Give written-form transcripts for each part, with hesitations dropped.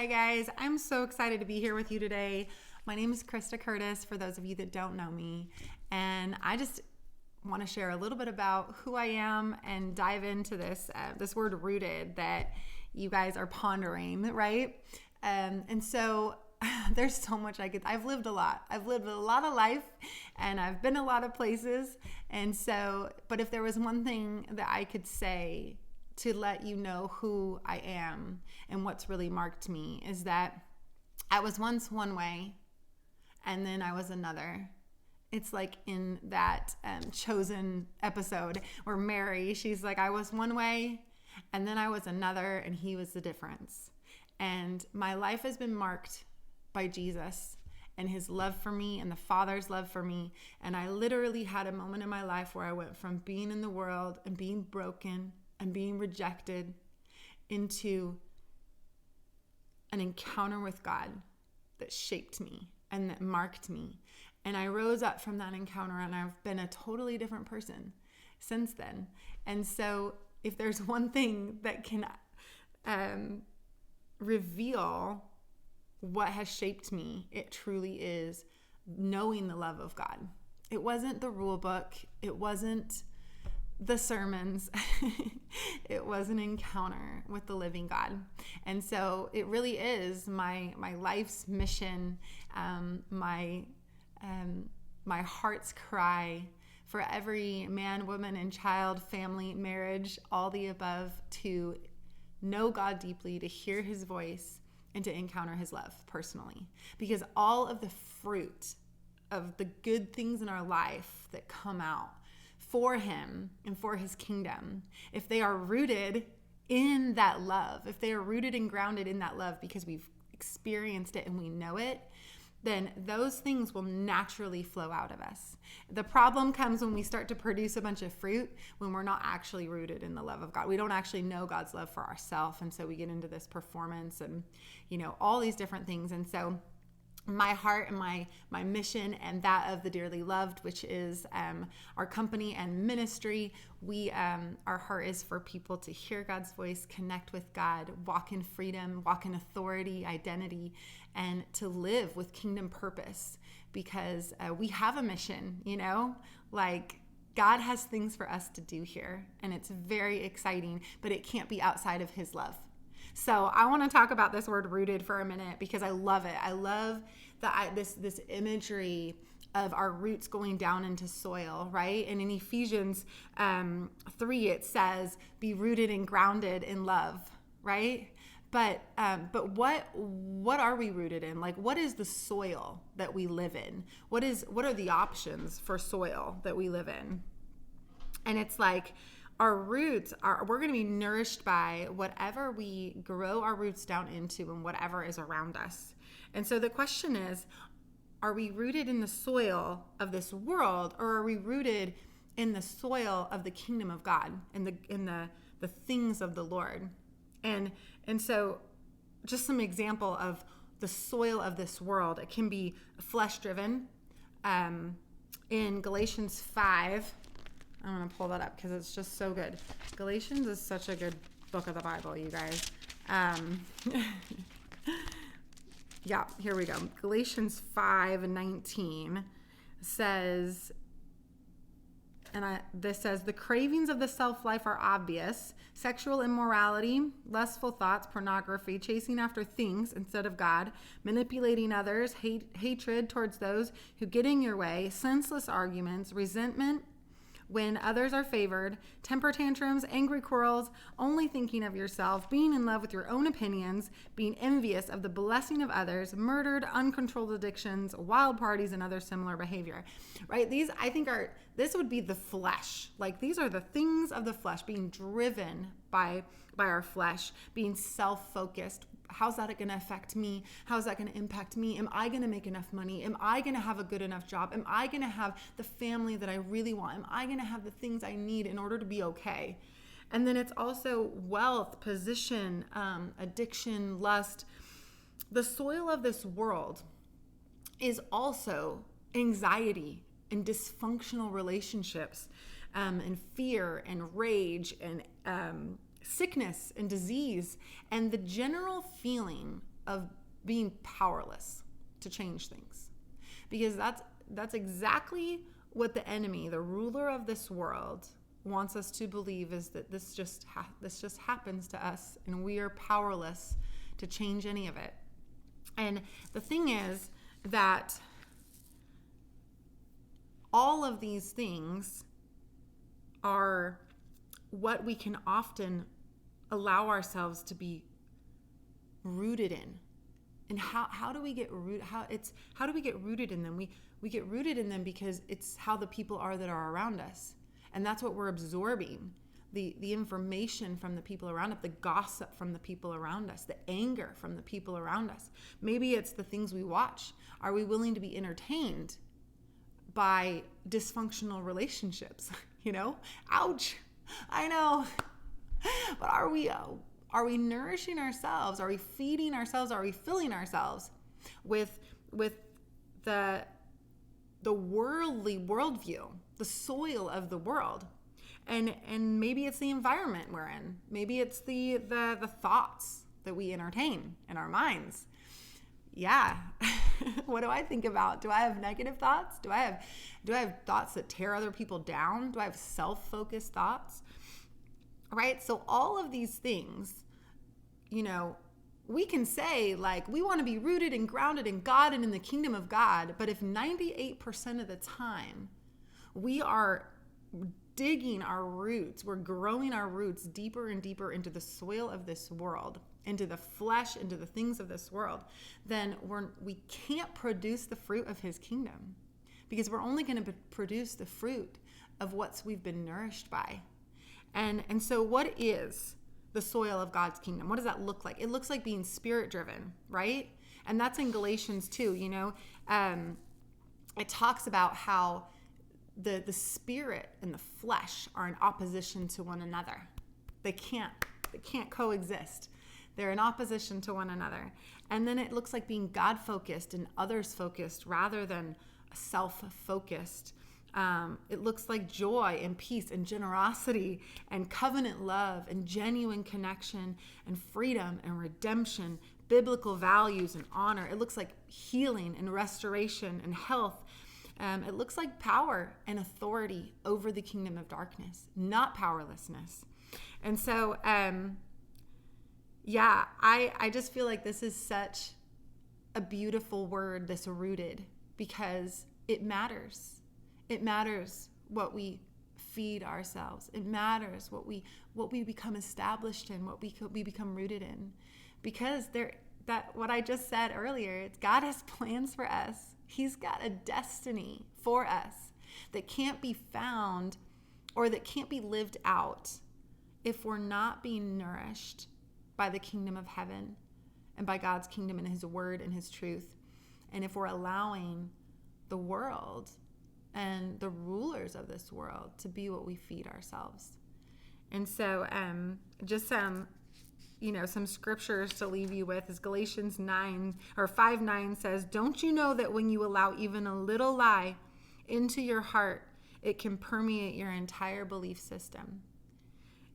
Hi guys, I'm so excited to be here with you today. My name is Christa Curtis, for those of you that don't know me, and I just want to share a little bit about who I am and dive into this word rooted that you guys are pondering, right? And so there's so much I've lived a lot. I've lived a lot of life and I've been a lot of places. And so, but if there was one thing that I could say to let you know who I am and what's really marked me is that I was once one way and then I was another. It's like in that Chosen episode where Mary, she's like, I was one way and then I was another, and he was the difference. And my life has been marked by Jesus and his love for me and the Father's love for me. And I literally had a moment in my life where I went from being in the world and being broken and being rejected into an encounter with God that shaped me and that marked me. And I rose up from that encounter and I've been a totally different person since then. And so if there's one thing that can reveal what has shaped me, it truly is knowing the love of God. It wasn't the rule book. It wasn't the sermons. It was an encounter with the living God. And so it really is my life's mission, my heart's cry for every man, woman, and child, family, marriage, all the above, to know God deeply, to hear his voice, and to encounter his love personally. Because all of the fruit of the good things in our life that come out for him and for his kingdom, if they are rooted in that love, if they are rooted and grounded in that love because we've experienced it and we know it, then those things will naturally flow out of us. The problem comes when we start to produce a bunch of fruit when we're not actually rooted in the love of God. We don't actually know God's love for ourselves, and so we get into this performance and, all these different things. And so my heart and my mission and that of the Dearly Loved, which is our company and ministry, our heart is for people to hear God's voice, connect with God, walk in freedom, walk in authority, identity, and to live with kingdom purpose, because we have a mission, like God has things for us to do here, and it's very exciting, but it can't be outside of his love. So I want to talk about this word rooted for a minute because I love it. I love this imagery of our roots going down into soil, right? And in Ephesians 3, it says, be rooted and grounded in love, right? But what are we rooted in? Like, what is the soil that we live in? What are the options for soil that we live in? And it's like, our roots we're going to be nourished by whatever we grow our roots down into and whatever is around us. And so the question is, are we rooted in the soil of this world, or are we rooted in the soil of the kingdom of God and the things of the Lord? And so just some example of the soil of this world. It can be flesh driven. In Galatians 5, I'm going to pull that up because it's just so good. Galatians is such a good book of the Bible, you guys. Yeah, here we go. Galatians 5:19 says, this says, the cravings of the self-life are obvious: sexual immorality, lustful thoughts, pornography, chasing after things instead of God, manipulating others, hatred towards those who get in your way, senseless arguments, resentment when others are favored, temper tantrums, angry quarrels, only thinking of yourself, being in love with your own opinions, being envious of the blessing of others, murdered, uncontrolled addictions, wild parties, and other similar behavior. Right? These, I think, this would be the flesh. Like, these are the things of the flesh, being driven by our flesh, being self-focused. How's that going to affect me? How's that going to impact me? Am I going to make enough money? Am I going to have a good enough job? Am I going to have the family that I really want? Am I going to have the things I need in order to be okay? And then it's also wealth, position, addiction, lust. The soil of this world is also anxiety and dysfunctional relationships, and fear and rage and sickness and disease, and the general feeling being powerless to change things. Because that's exactly what the enemy, the ruler of this world, wants us to believe, is that this just happens to us and we are powerless to change any of it. And the thing is that all of these things are what we can often allow ourselves to be rooted in. And how do we get rooted? How do we get rooted in them? We get rooted in them because it's how the people are that are around us. And that's what we're absorbing. The information from the people around us, the gossip from the people around us, the anger from the people around us. Maybe it's the things we watch. Are we willing to be entertained by dysfunctional relationships? Ouch. I know. But are we nourishing ourselves? Are we feeding ourselves? Are we filling ourselves with the worldly worldview, the soil of the world? And maybe it's the environment we're in. Maybe it's the thoughts that we entertain in our minds. Yeah. What do I think about? Do I have negative thoughts? Do I have thoughts that tear other people down? Do I have self-focused thoughts? Right? So all of these things, we can say, like, we want to be rooted and grounded in God and in the kingdom of God. But if 98% of the time we are digging our roots, we're growing our roots deeper and deeper into the soil of this world, into the flesh, into the things of this world, then we can't produce the fruit of his kingdom, because we're only going to produce the fruit of what we've been nourished by. And so what is the soil of God's kingdom? What does that look like? It looks like being spirit driven, right? And that's in Galatians 2, it talks about how the spirit and the flesh are in opposition to one another. They can't coexist. They're in opposition to one another. And then it looks like being God-focused and others-focused rather than self-focused. It looks like joy and peace and generosity and covenant love and genuine connection and freedom and redemption, biblical values and honor. It looks like healing and restoration and health. It looks like power and authority over the kingdom of darkness, not powerlessness. And so, I just feel like this is such a beautiful word, this rooted, because it matters. It matters what we feed ourselves. It matters what we become established in, what we become rooted in, because what I just said earlier, it's God has plans for us. He's got a destiny for us that can't be found or that can't be lived out if we're not being nourished by the kingdom of heaven and by God's kingdom and his word and his truth. And if we're allowing the world and the rulers of this world to be what we feed ourselves. And so just some scriptures to leave you with is Galatians 5:9 says, "Don't you know that when you allow even a little lie into your heart, it can permeate your entire belief system?"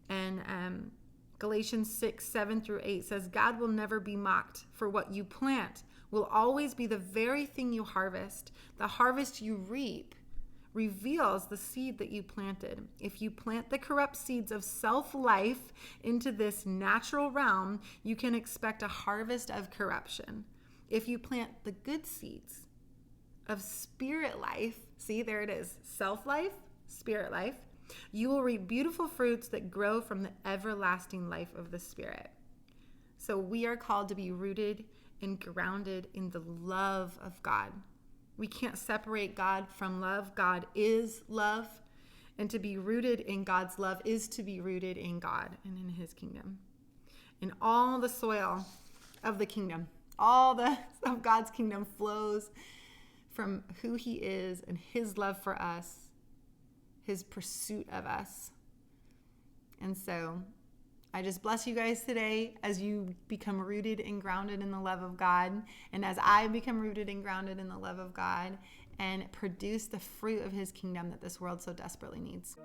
And Galatians 6:7-8 says, "God will never be mocked, for what you plant will always be the very thing you harvest. The harvest you reap reveals the seed that you planted. If you plant the corrupt seeds of self-life into this natural realm, you can expect a harvest of corruption. If you plant the good seeds of spirit life," see, there it is, self-life, spirit life, "you will reap beautiful fruits that grow from the everlasting life of the Spirit." So we are called to be rooted and grounded in the love of God. We can't separate God from love. God is love. And to be rooted in God's love is to be rooted in God and in his kingdom. And all the soil of the kingdom, of God's kingdom flows from who he is and his love for us, his pursuit of us. And so I just bless you guys today as you become rooted and grounded in the love of God, and as I become rooted and grounded in the love of God and produce the fruit of his kingdom that this world so desperately needs.